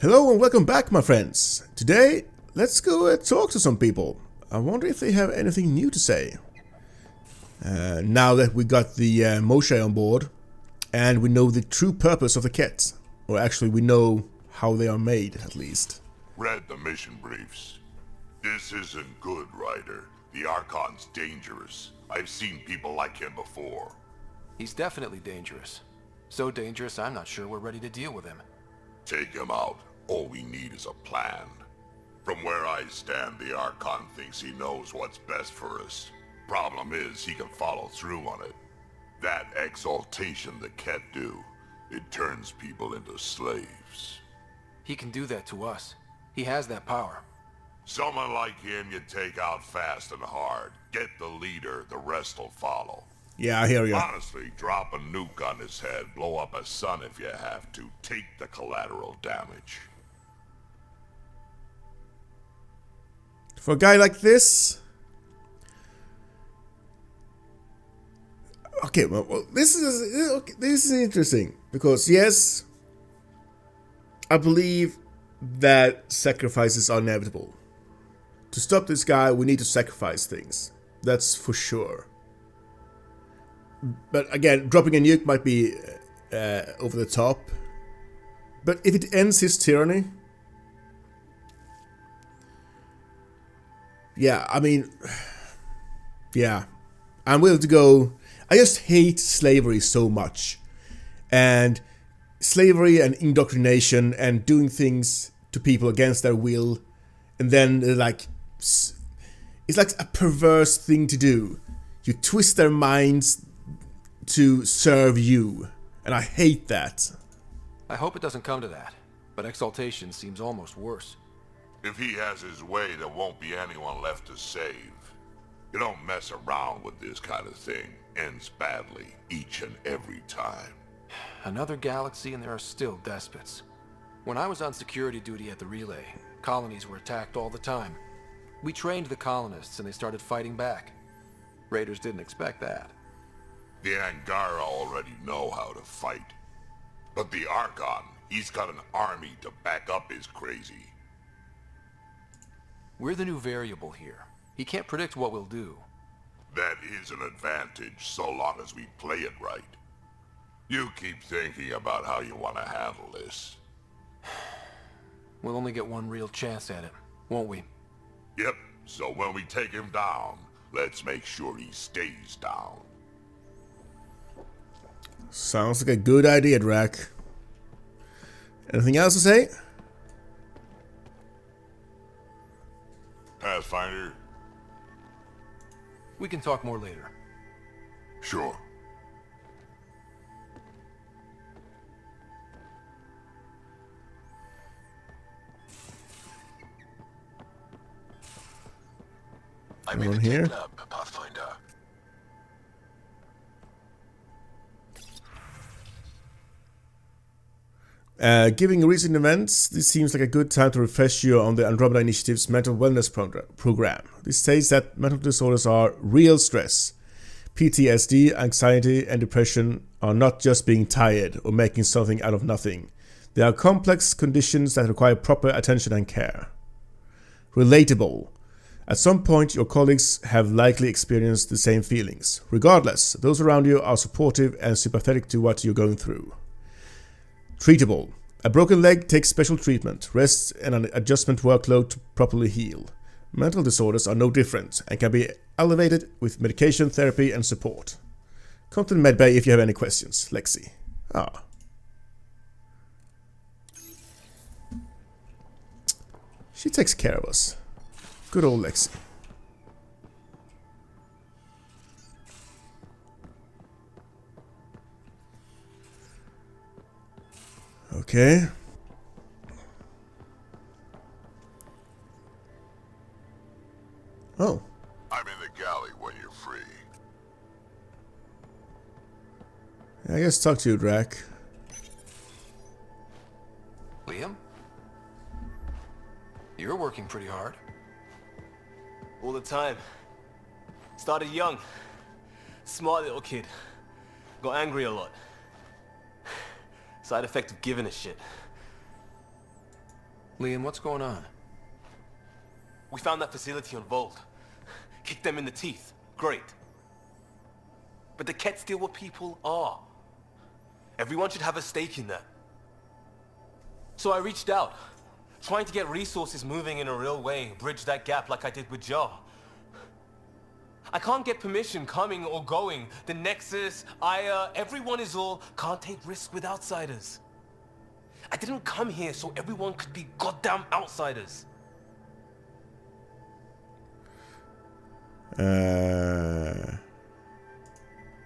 Hello and welcome back, my friends. Today, let's go talk to some people. I wonder if they have anything new to say. Now that we got the Moshe on board, and we know the true purpose of the kits. Or actually, we know how they are made, at least. Read the mission briefs. This isn't good, Ryder. The Archon's dangerous. I've seen people like him before. He's definitely dangerous. So dangerous, I'm not sure we're ready to deal with him. Take him out. All we need is a plan. From where I stand, the Archon thinks he knows what's best for us. Problem is, he can follow through on it. That exaltation the Ket do, it turns people into slaves. He can do that to us. He has that power. Someone like him you take out fast and hard. Get the leader, the rest will follow. Yeah, I hear you. Honestly, drop a nuke on his head, blow up a sun if you have to. Take the collateral damage. For a guy like this... Okay, well this is interesting. Because yes, I believe that sacrifices are inevitable. To stop this guy, we need to sacrifice things. That's for sure. But again, dropping a nuke might be over the top. But if it ends his tyranny... Yeah, I mean... Yeah. I'm willing to go... I just hate slavery so much. And slavery and indoctrination and doing things to people against their will. And then, like... It's like a perverse thing to do. You twist their minds to serve you. And I hate that. I hope it doesn't come to that. But exaltation seems almost worse. If he has his way, there won't be anyone left to save. You don't mess around with this kind of thing. Ends badly, each and every time. Another galaxy and there are still despots. When I was on security duty at the relay, colonies were attacked all the time. We trained the colonists and they started fighting back. Raiders didn't expect that. The Angara already know how to fight. But the Archon, he's got an army to back up his crazy. We're the new variable here. He can't predict what we'll do. That is an advantage, so long as we play it right. You keep thinking about how you want to handle this. We'll only get one real chance at it, won't we? Yep, so when we take him down, let's make sure he stays down. Sounds like a good idea, Drac. Anything else to say? Pathfinder? We can talk more later. Sure. I'm in the here? tech lab, Pathfinder. Given recent events, this seems like a good time to refresh you on the Andromeda Initiative's mental wellness program. This states that mental disorders are real stress. PTSD, anxiety, and depression are not just being tired or making something out of nothing. They are complex conditions that require proper attention and care. Relatable. At some point, your colleagues have likely experienced the same feelings. Regardless, those around you are supportive and sympathetic to what you're going through. Treatable. A broken leg takes special treatment, rest, and an adjustment workload to properly heal. Mental disorders are no different and can be elevated with medication, therapy, and support. Come to the medbay if you have any questions. Lexi. Ah. She takes care of us. Good old Lexi. Okay. Oh. I'm in the galley when you're free. I guess talk to you, Drac. Liam? You're working pretty hard. All the time. Started young. Smart little kid. Got angry a lot. Side effect of giving a shit. Liam, what's going on? We found that facility on Vold. Kicked them in the teeth. Great. But the Ket's still what people are. Everyone should have a stake in that. So I reached out, trying to get resources moving in a real way, bridge that gap like I did with Jar. I can't get permission coming or going. The Nexus, Aya, everyone is all can't take risks with outsiders. I didn't come here so everyone could be goddamn outsiders.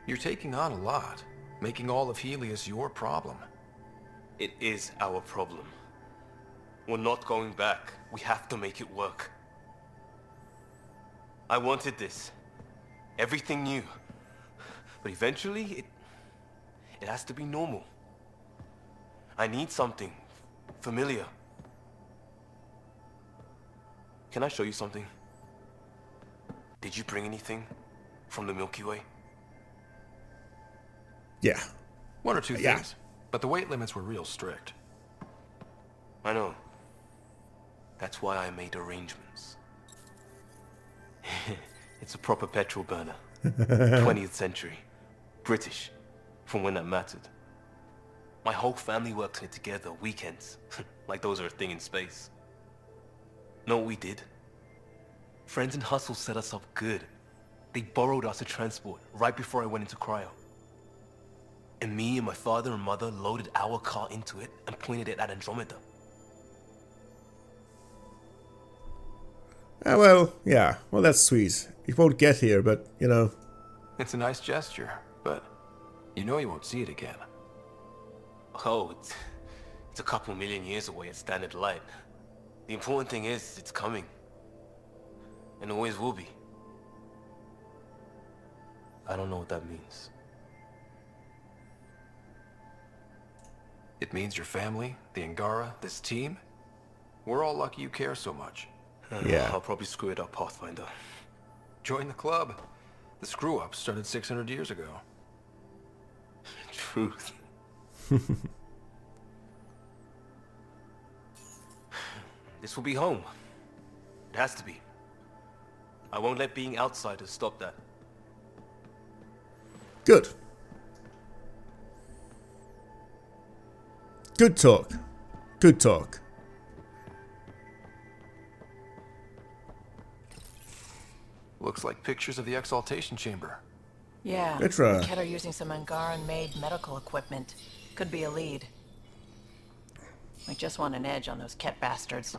You're taking on a lot, making all of Helios your problem. It is our problem. We're not going back. We have to make it work. I wanted this. Everything new. But eventually, it has to be normal. I need something familiar. Can I show you something? Did you bring anything from the Milky Way? Yeah. One or two Yeah. things, but the weight limits were real strict. I know. That's why I made arrangements. It's a proper petrol burner. 20th century. British. From when that mattered. My whole family worked on it together, weekends. Like those are a thing in space. Know what we did? Friends and Hustle set us up good. They borrowed us a transport right before I went into cryo. And me and my father and mother loaded our car into it and pointed it at Andromeda. Well, yeah. Well, that's sweet. It won't get here, but, you know. It's a nice gesture, but you know you won't see it again. Oh, it's a couple million years away at standard light. The important thing is, it's coming. And always will be. I don't know what that means. It means your family, the Angara, this team. We're all lucky you care so much. Yeah. I'll probably screw it up, Pathfinder. Join the club. The screw-up started 600 years ago. Truth. This will be home. It has to be. I won't let being outsiders stop that. Good. Good talk. Good talk. Looks like pictures of the exaltation chamber. Yeah, Vetra. the Ket are using some Angaran-made medical equipment. Could be a lead. I just want an edge on those Ket bastards.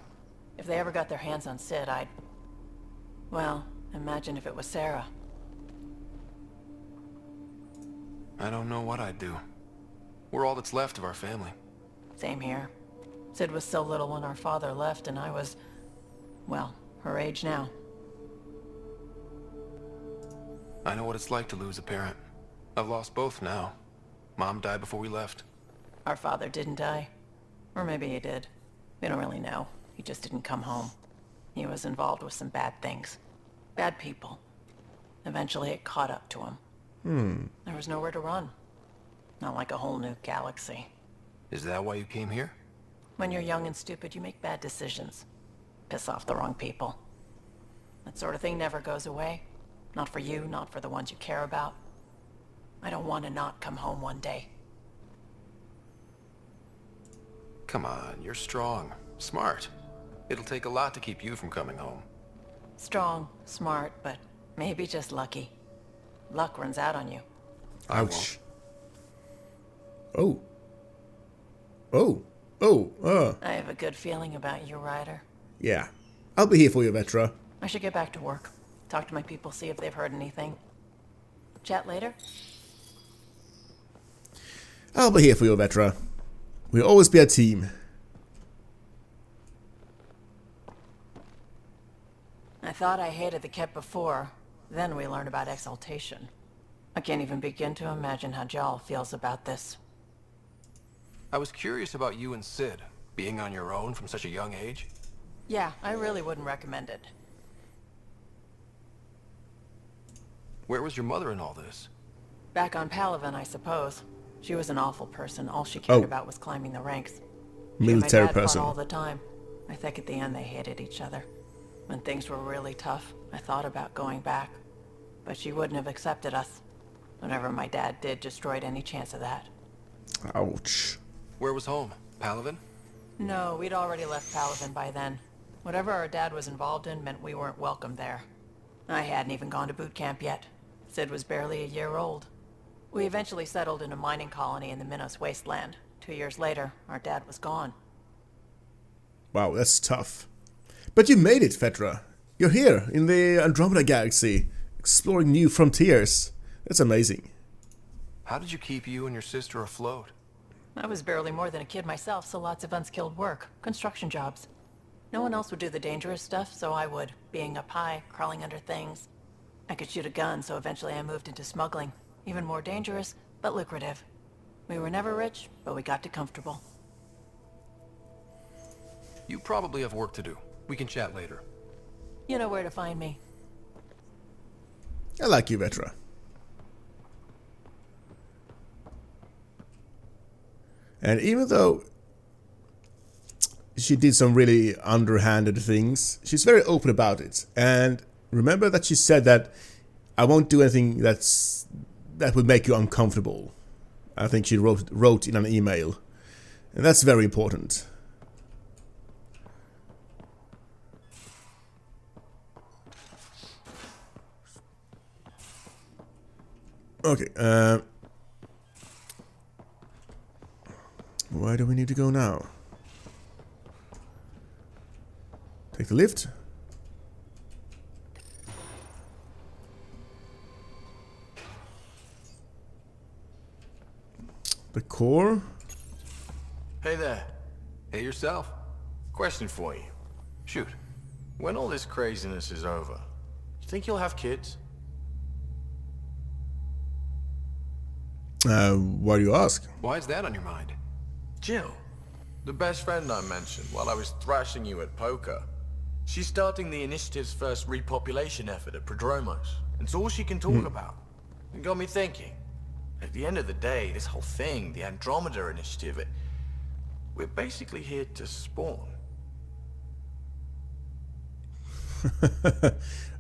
If they ever got their hands on Sid, I'd... Well, imagine if it was Sarah. I don't know what I'd do. We're all that's left of our family. Same here. Sid was so little when our father left, and I was... well, her age now. I know what it's like to lose a parent. I've lost both now. Mom died before we left. Our father didn't die. Or maybe he did. We don't really know. He just didn't come home. He was involved with some bad things. Bad people. Eventually it caught up to him. There was nowhere to run. Not like a whole new galaxy. Is that why you came here? When you're young and stupid, you make bad decisions. Piss off the wrong people. That sort of thing never goes away. Not for you, not for the ones you care about. I don't want to not come home one day. Come on, you're strong. Smart. It'll take a lot to keep you from coming home. Strong, smart, but maybe just lucky. Luck runs out on you. Ouch. Oh. Oh. Oh. I have a good feeling about you, Ryder. Yeah. I'll be here for you, Vetra. I should get back to work. Talk to my people, see if they've heard anything. Chat later? I'll be here for you, Vetra. We'll always be a team. I thought I hated the Ket before. Then we learned about exaltation. I can't even begin to imagine how Jal feels about this. I was curious about you and Sid, being on your own from such a young age. Yeah, I really wouldn't recommend it. Where was your mother in all this? Back on Palaven, I suppose. She was an awful person. All she cared Oh. about was climbing the ranks. Military She and my dad person. fought all the time. I think at the end they hated each other. When things were really tough, I thought about going back. But she wouldn't have accepted us. Whatever my dad did destroyed any chance of that. Ouch. Where was home? Palavin? No, we'd already left Palavin by then. Whatever our dad was involved in meant we weren't welcome there. I hadn't even gone to boot camp yet. Sid was barely a year old. We eventually settled in a mining colony in the Minos wasteland. 2 years later, our dad was gone. Wow, that's tough. But you made it, Vetra. You're here, in the Andromeda galaxy, exploring new frontiers. That's amazing. How did you keep you and your sister afloat? I was barely more than a kid myself, so lots of unskilled work. Construction jobs. No one else would do the dangerous stuff, so I would. Being up high, crawling under things. I could shoot a gun, so eventually I moved into smuggling. Even more dangerous, but lucrative. We were never rich, but we got too comfortable. You probably have work to do. We can chat later. You know where to find me. I like you, Vetra. And even though she did some really underhanded things, she's very open about it. And remember that she said that I won't do anything that would make you uncomfortable. I think she wrote in an email. And that's very important. Okay, where do we need to go now? Take the lift. The core. Hey there. Hey yourself. Question for you. Shoot. When all this craziness is over, you think you'll have kids? Why do you ask? Why is that on your mind? Jill, the best friend I mentioned while I was thrashing you at poker. She's starting the initiative's first repopulation effort at Prodromos. It's all she can talk about. It got me thinking. At the end of the day, this whole thing, the Andromeda initiative, we're basically here to spawn.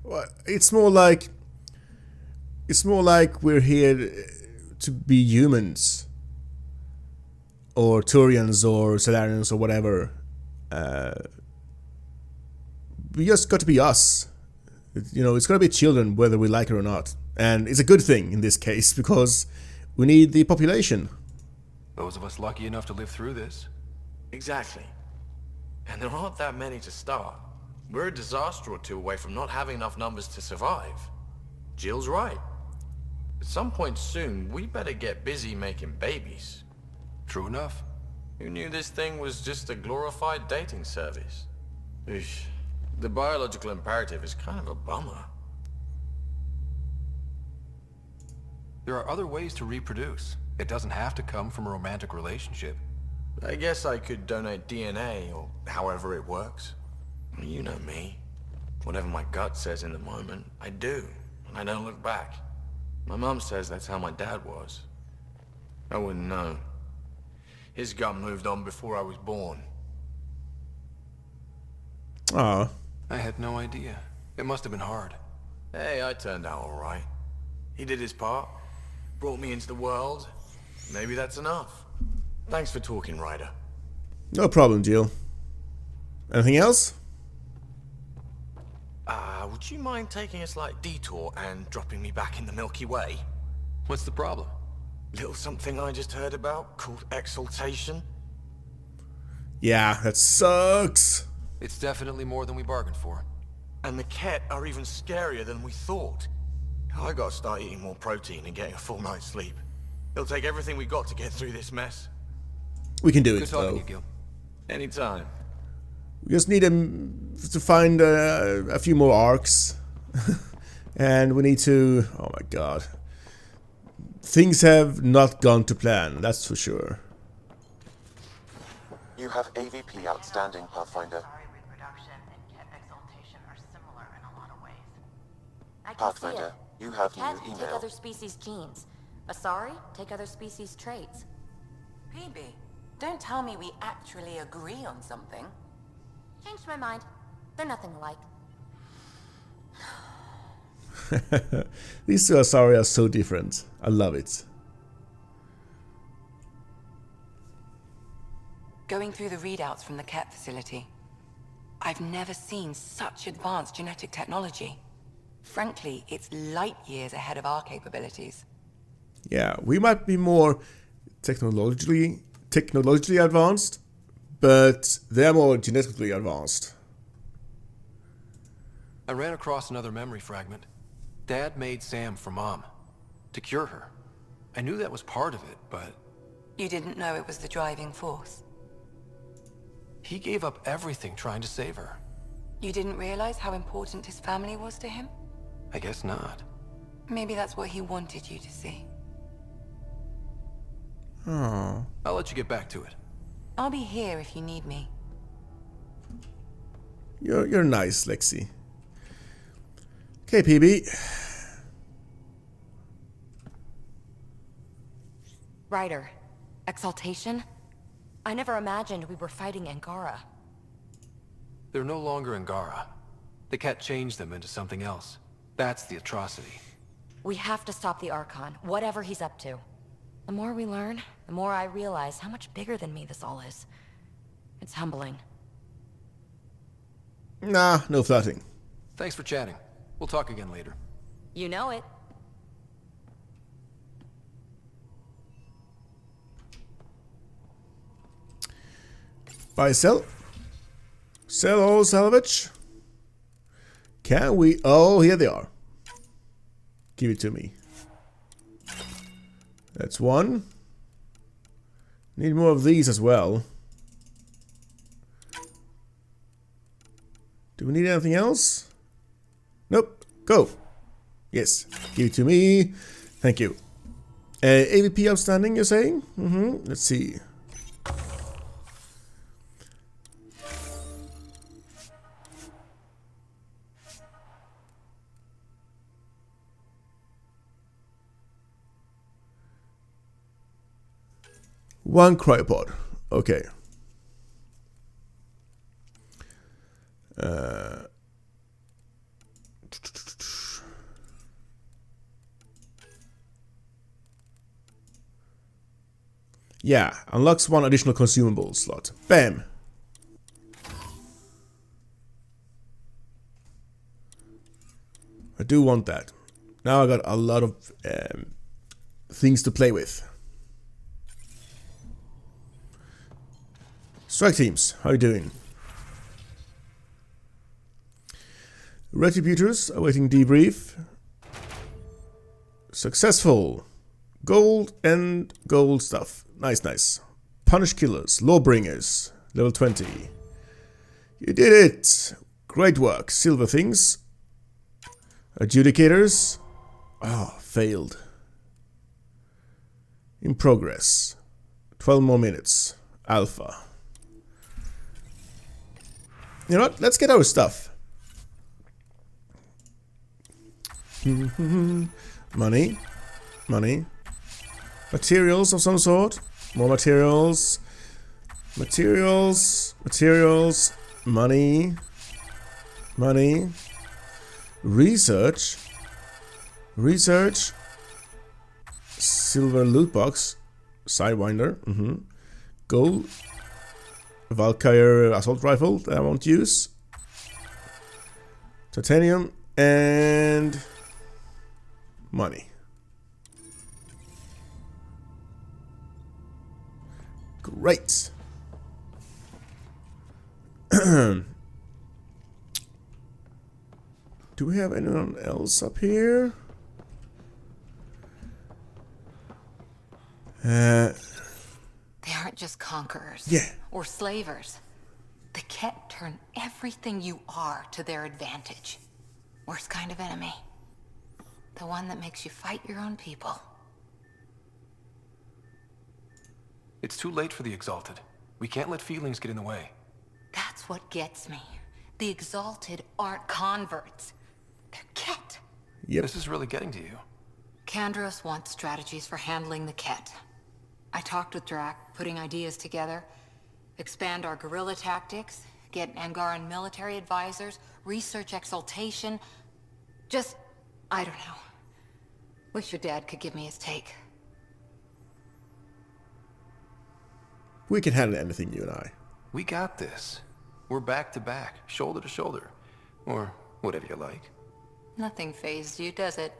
Well, it's more like we're here to be humans, or Turians, or Solarians, or whatever. We just got to be us. You know, it's gonna be children whether we like it or not, and it's a good thing in this case because we need the population. Those of us lucky enough to live through this. Exactly. And there aren't that many to start. We're a disaster or two away from not having enough numbers to survive. Jill's right. At some point soon, we better get busy making babies. True enough. Who knew this thing was just a glorified dating service? Eesh. The biological imperative is kind of a bummer. There are other ways to reproduce. It doesn't have to come from a romantic relationship. I guess I could donate DNA, or however it works. You know me. Whatever my gut says in the moment, I do, and I don't look back. My mom says that's how my dad was. I wouldn't know. His gut moved on before I was born. Ah, I had no idea. It must have been hard. Hey, I turned out all right. He did his part. Brought me into the world. Maybe that's enough. Thanks for talking, Ryder. no problem, Jill. Anything else? Would you mind taking a slight detour and dropping me back in the Milky Way? What's the problem? Little something I just heard about called exaltation. Yeah, that sucks. It's definitely more than we bargained for. And the Ket are even scarier than we thought. I gotta start eating more protein and getting a full night's sleep. It'll take everything we got to get through this mess. We can do Good it, talking to though. you, Gil. Anytime. We just need to find a few more arcs. And we need to... Oh my god. Things have not gone to plan, that's for sure. You have AVP outstanding, Pathfinder. Pathfinder, you have Cat new take email. other species' genes. Asari take other species' traits. PB, don't tell me we actually agree on something. Changed my mind. They're nothing alike. These two Asari are so different. I love it. Going through the readouts from the Ket facility, I've never seen such advanced genetic technology. Frankly, it's light years ahead of our capabilities. Yeah, we might be more technologically advanced, but they're more genetically advanced. I ran across another memory fragment. Dad made Sam for Mom, to cure her. I knew that was part of it, but... You didn't know it was the driving force? he gave up everything trying to save her. You didn't realize how important his family was to him? I guess not. Maybe that's what he wanted you to see. Oh. I'll let you get back to it. I'll be here if you need me. You're nice, Lexi. Okay, PB. Ryder, Exaltation? I never imagined we were fighting Angara. They're no longer Angara. The Ket changed them into something else. That's the atrocity. We have to stop the Archon, whatever he's up to. The more we learn, the more I realize how much bigger than me this all is. It's humbling. Nah, no flirting. Thanks for chatting. We'll talk again later. You know it. Buy, sell. Sell all salvage. Can we? Oh, here they are. Give it to me. That's one. Need more of these as well. Do we need anything else? Nope. Go. Yes. Give it to me. Thank you. AVP outstanding, you're saying? Let's see. One cryopod. Okay. Yeah, unlocks one additional consumable slot. Bam! I do want that. Now I got a lot of things to play with. Strike teams, how are you doing? Retributors awaiting debrief. Successful. Gold and gold stuff. Nice, nice. Punish killers, lawbringers, level 20. You did it! Great work. Silver things. Adjudicators. Oh, failed. In progress. 12 more minutes. Alpha. You know what? Let's get our stuff. Money. Money. Materials of some sort. More materials. Materials. Materials. Money. Money. Research. Research. Silver loot box. Sidewinder. Gold. Valkyrie assault rifle that I won't use. Titanium and money. Great. Do we have anyone else up here? They aren't just conquerors. Yeah. Or slavers. The Ket turn everything you are to their advantage. Worst kind of enemy. The one that makes you fight your own people. It's too late for the Exalted. We can't let feelings get in the way. That's what gets me. The Exalted aren't converts. They're Ket. Yep. This is really getting to you. Kandros wants strategies for handling the Ket. I talked with Drac, putting ideas together. Expand our guerrilla tactics, Get Angaran military advisors, research exaltation. Just, I don't know. Wish your dad could give me his take. We can handle anything, you and I. We got this. We're back to back, shoulder to shoulder. Or whatever you like. Nothing fazed you, does it?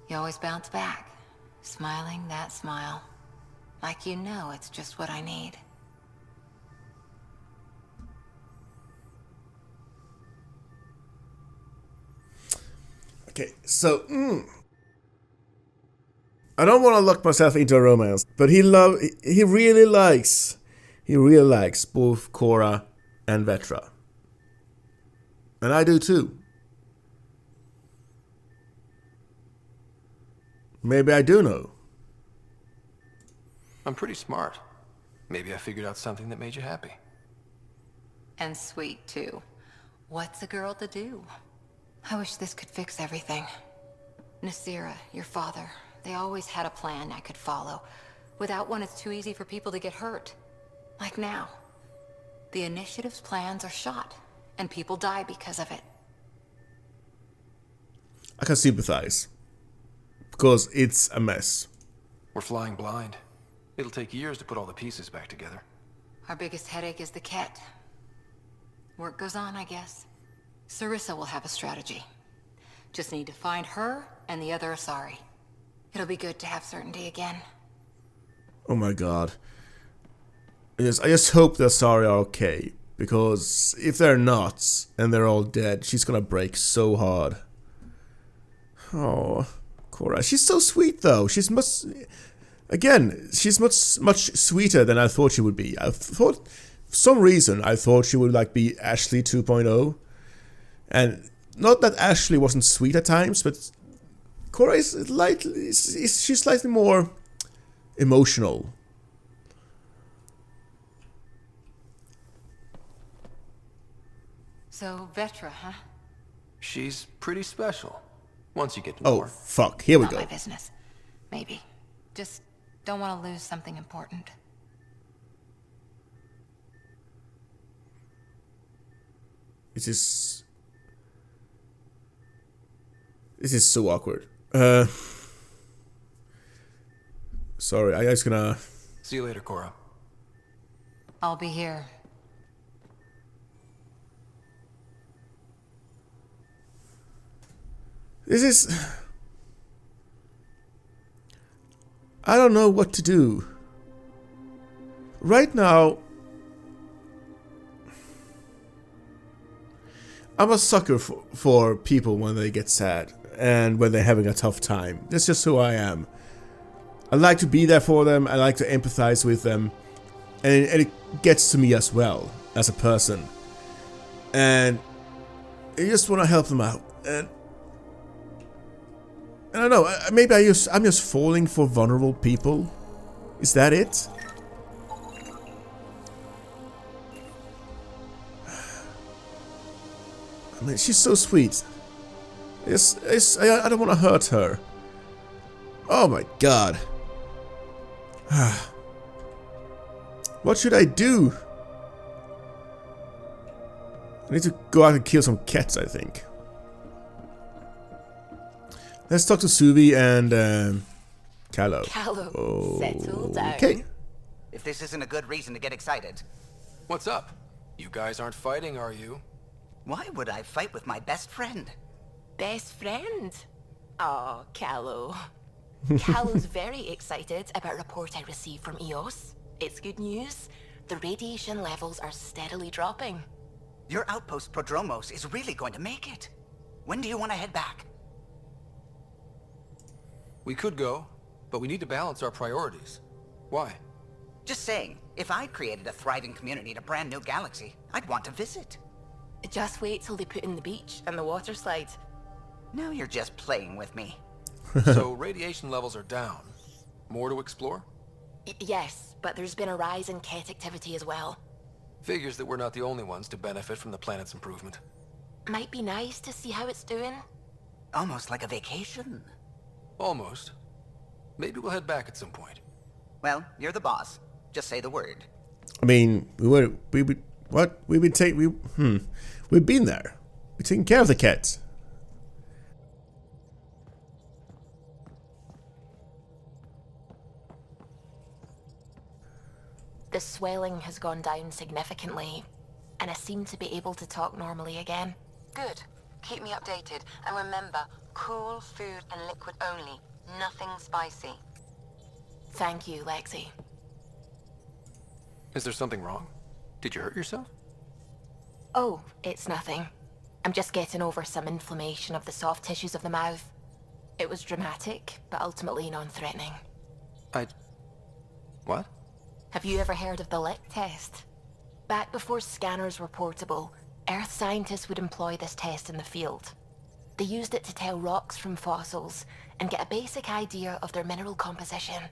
You always bounce back, smiling that smile. Like you know it's just what I need. Okay, so I don't want to lock myself into a romance, but he really likes both Cora and Vetra. And I do too. Maybe I do know. I'm pretty smart. Maybe I figured out something that made you happy. And sweet, too. What's a girl to do? I wish this could fix everything. Nasira, your father, they always had a plan I could follow. Without one, it's too easy for people to get hurt. Like now. The Initiative's plans are shot, and people die because of it. I can sympathize. Because it's a mess. We're flying blind. It'll take years to put all the pieces back together. Our biggest headache is the Ket. Work goes on, I guess. Sarissa will have a strategy. Just need to find her and the other Asari. It'll be good to have certainty again. Oh my god. I just hope the Asari are okay. Because if they're not, and they're all dead, she's gonna break so hard. Oh, Cora. She's so sweet though. She's much sweeter than I thought she would be. I thought, for some reason, I thought she would like be Ashley 2.0. And not that Ashley wasn't sweet at times, but Cora is she's slightly more emotional. So, Vetra, huh? She's pretty special. Once you get to know her. Oh, fuck. Here we Not go. my business. Maybe. Just don't want to lose something important. This is so awkward. Sorry, I was gonna... See you later, Cora. I'll be here. This is... I don't know what to do. Right now... I'm a sucker for people when they get sad and when they're having a tough time. That's just who I am. I like to be there for them, I like to empathize with them, and it gets to me as well, as a person. And I just want to help them out. And I don't know, maybe I'm just falling for vulnerable people. Is that it? I mean, she's so sweet. I don't want to hurt her. Oh my god. What should I do? I need to go out and kill some cats, I think. Let's talk to Suvi and Callow. Callow, settle down. Okay. If this isn't a good reason to get excited. What's up? You guys aren't fighting, are you? Why would I fight with my best friend? Best friend? Oh, Callow. Callow's very excited about a report I received from EOS. It's good news. The radiation levels are steadily dropping. Your outpost Prodromos is really going to make it. When do you want to head back? We could go, but we need to balance our priorities. Why? Just saying, if I'd created a thriving community in a brand new galaxy, I'd want to visit. Just wait till they put in the beach and the water slide. Now you're just playing with me. So radiation levels are down. More to explore? Yes, but there's been a rise in Ket activity as well. Figures that we're not the only ones to benefit from the planet's improvement. Might be nice to see how it's doing. Almost like a vacation. Almost. Maybe we'll head back at some point. Well, you're the boss. Just say the word. I mean, we What? We've been there. We're taking care of the cat. The swelling has gone down significantly, and I seem to be able to talk normally again. Good. Keep me updated. And remember, cool food and liquid only. Nothing spicy. Thank you, Lexi. Is there something wrong? Did you hurt yourself? Oh, it's nothing. I'm just getting over some inflammation of the soft tissues of the mouth. It was dramatic, but ultimately non-threatening. What? Have you ever heard of the lick test? Back before scanners were portable, Earth scientists would employ this test in the field. They used it to tell rocks from fossils and get a basic idea of their mineral composition.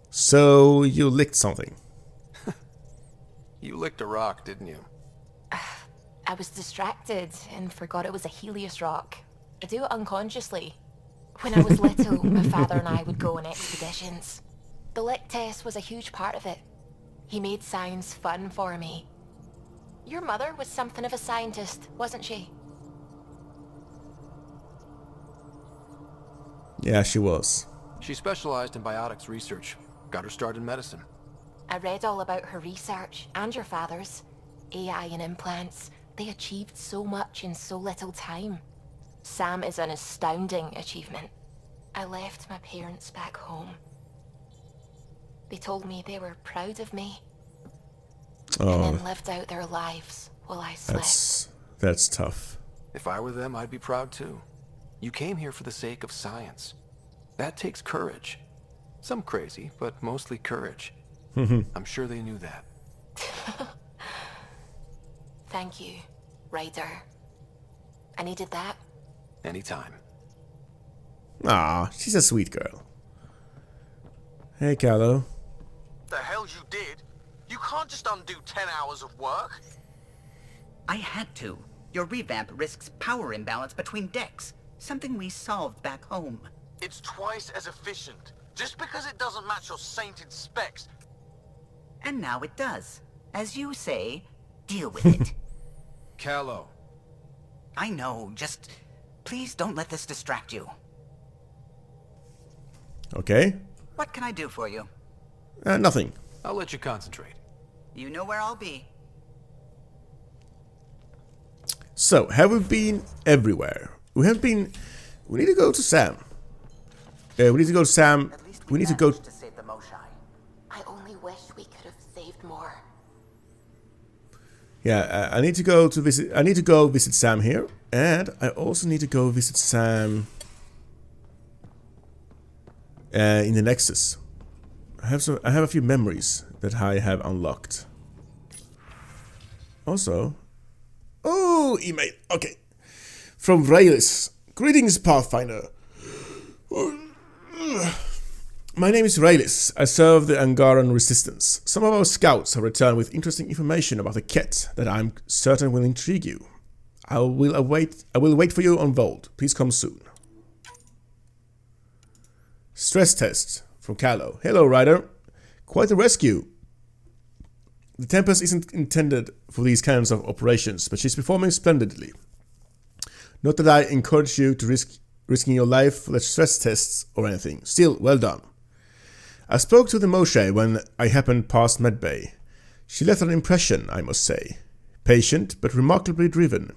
So you licked something. You licked a rock, didn't you? I was distracted and forgot it was a Helios rock. I do it unconsciously. When I was little, my father and I would go on expeditions. The lick test was a huge part of it. He made science fun for me. Your mother was something of a scientist, wasn't she? Yeah, she was. She specialized in biotics research. Got her start in medicine. I read all about her research, and your father's. AI and implants. They achieved so much in so little time. Sam is an astounding achievement. I left my parents back home. They told me they were proud of me. And then lived out their lives while I slept. That's tough. If I were them, I'd be proud too. You came here for the sake of science. That takes courage. Some crazy, but mostly courage. I'm sure they knew that. Thank you, Ryder. I needed that. Anytime. Ah, she's a sweet girl. Hey, Callow. The hell you did? You can't just undo 10 hours of work. I had to. Your revamp risks power imbalance between decks. Something we solved back home. It's twice as efficient. Just because it doesn't match your sainted specs. And now it does. As you say, deal with it. Callow. I know, just... please don't let this distract you. Okay. What can I do for you? Nothing. I'll let you concentrate. You know where I'll be. So, have we been everywhere? We haven't been... We need to go to Sam. We need to go to Sam. We need to go... to save the Moshai. I only wish we could have saved more. Yeah, I need to go to visit... I need to go visit Sam here. And I also need to go visit Sam... in the Nexus. I have a few memories that I have unlocked. Also... Oh, email. Okay. From Raylis. Greetings, Pathfinder. My name is Raylis. I serve the Angaran Resistance. Some of our scouts have returned with interesting information about the Ket that I'm certain will intrigue you. I will wait for you on Vold. Please come soon. Stress test from Callow. Hello, Ryder. Quite a rescue. The Tempest isn't intended for these kinds of operations, but she's performing splendidly. Not that I encourage you to risking your life for the stress tests or anything. Still, well done. I spoke to the Moshe when I happened past Medbay. She left an impression, I must say. Patient, but remarkably driven.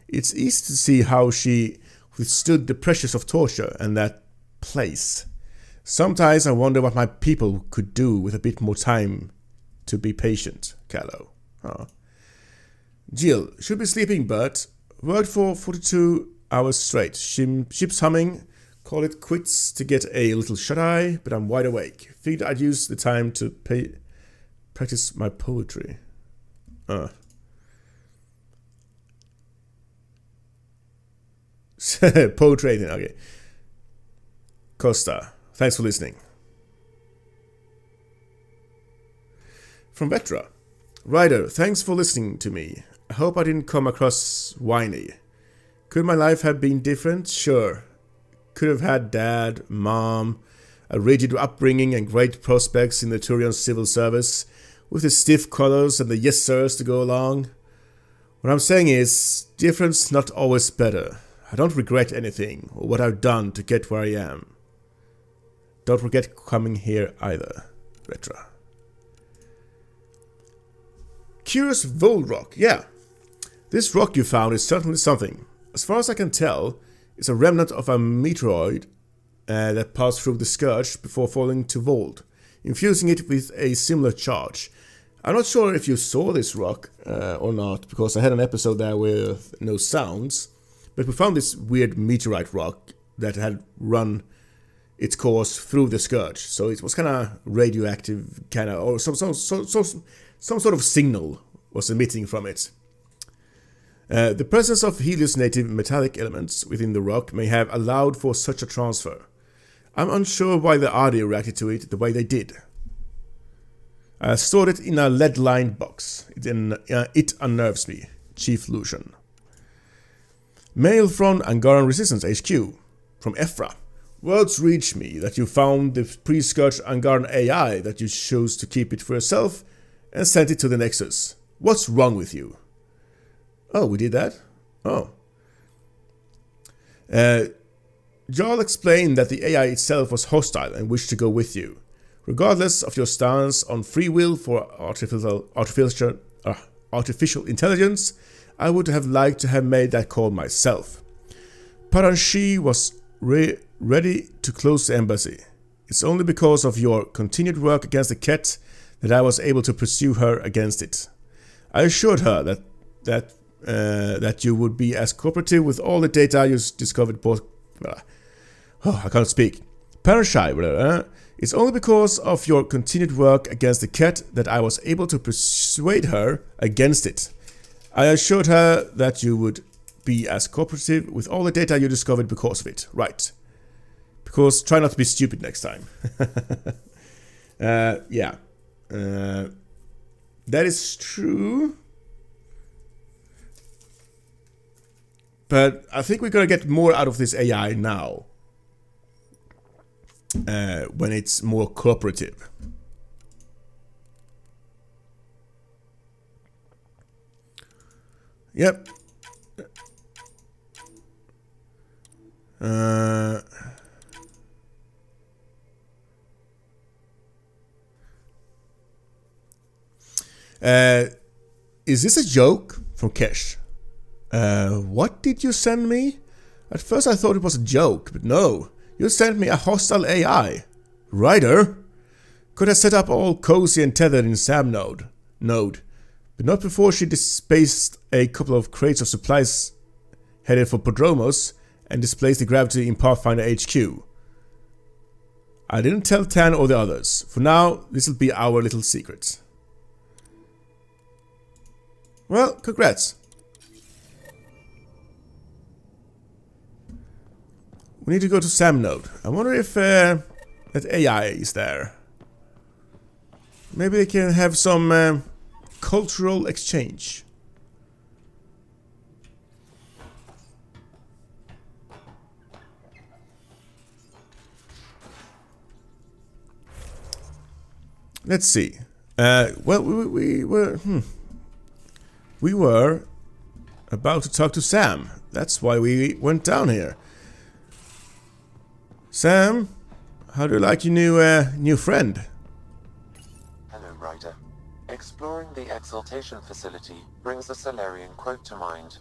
It's easy to see how she withstood the pressures of torture and that place. Sometimes I wonder what my people could do with a bit more time to be patient, Callow. Oh. Jill, should be sleeping, but worked for 42 hours straight. Ship's humming. Call it quits to get a little shut-eye, but I'm wide awake. Figured I'd use the time to practice my poetry. Poetry, okay. Costa, thanks for listening. From Vetra. Ryder, thanks for listening to me. I hope I didn't come across whiny. Could my life have been different? Sure. Could have had dad, mom, a rigid upbringing and great prospects in the Turian civil service. with the stiff colors and the yes sirs to go along. What I'm saying is, difference not always better. I don't regret anything or what I've done to get where I am. Don't regret coming here either, Vetra. Curious Vold rock, yeah. This rock you found is certainly something. As far as I can tell, it's a remnant of a meteoroid that passed through the Scourge before falling to Vold, infusing it with a similar charge. I'm not sure if you saw this rock or not, because I had an episode there with no sounds, but we found this weird meteorite rock that had run its course through the Scourge, so it was kind of radioactive, or some sort of signal was emitting from it. The presence of Helios native metallic elements within the rock may have allowed for such a transfer. I'm unsure why the Adi reacted to it the way they did. I stored it in a lead-lined box. It unnerves me. Chief Lucian. Mail from Angaran Resistance HQ. From Ephra. Words reach me that you found the pre-Scourge Angaran AI, that you chose to keep it for yourself and sent it to the Nexus. What's wrong with you? Oh, we did that? Oh. Jarl explained that the AI itself was hostile and wished to go with you. Regardless of your stance on free will for artificial intelligence, I would have liked to have made that call myself. Paranshi was ready to close the embassy. It's only because of your continued work against the Ket that I was able to pursue her against it. I assured her that you would be as cooperative with all the data you discovered both... I can't speak. Paranshi, it's only because of your continued work against the Ket that I was able to persuade her against it. I assured her that you would be as cooperative with all the data you discovered because of it. Right. Because try not to be stupid next time. Yeah. That is true. But I think we're gonna get more out of this AI now. When it's more cooperative. Yep. Is this a joke? From Kesh. What did you send me? At first I thought it was a joke, but no. You sent me a hostile AI. Ryder? Could have set up all cozy and tethered in Sam node, but not before she displaced a couple of crates of supplies headed for Podromos and displaced the gravity in Pathfinder HQ. I didn't tell Tan or the others. For now, this'll be our little secret. Well, congrats. We need to go to Sam node. I wonder if that AI is there. Maybe they can have some cultural exchange. Let's see. Well, we were about to talk to Sam. That's why we went down here. Sam, how do you like your new friend? Hello, Ryder. Exploring the Exaltation facility brings a Solarian quote to mind.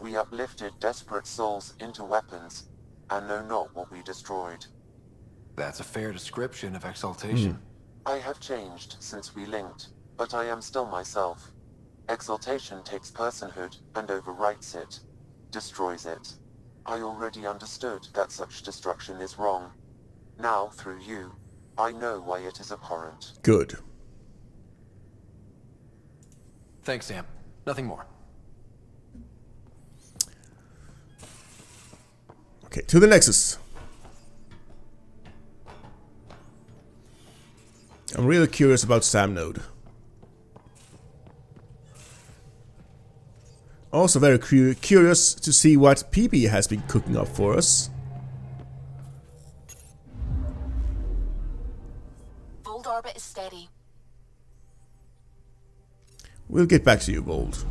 We uplifted desperate souls into weapons, and know not what we destroyed. That's a fair description of Exaltation. I have changed since we linked, but I am still myself. Exaltation takes personhood and overwrites it, destroys it. I already understood that such destruction is wrong. Now, through you, I know why it is abhorrent. Good. Thanks, Sam. Nothing more. Okay, to the Nexus. I'm really curious about Sam node. Also very curious to see what PB has been cooking up for us. Fold orbit is steady. We'll get back to you, Bold.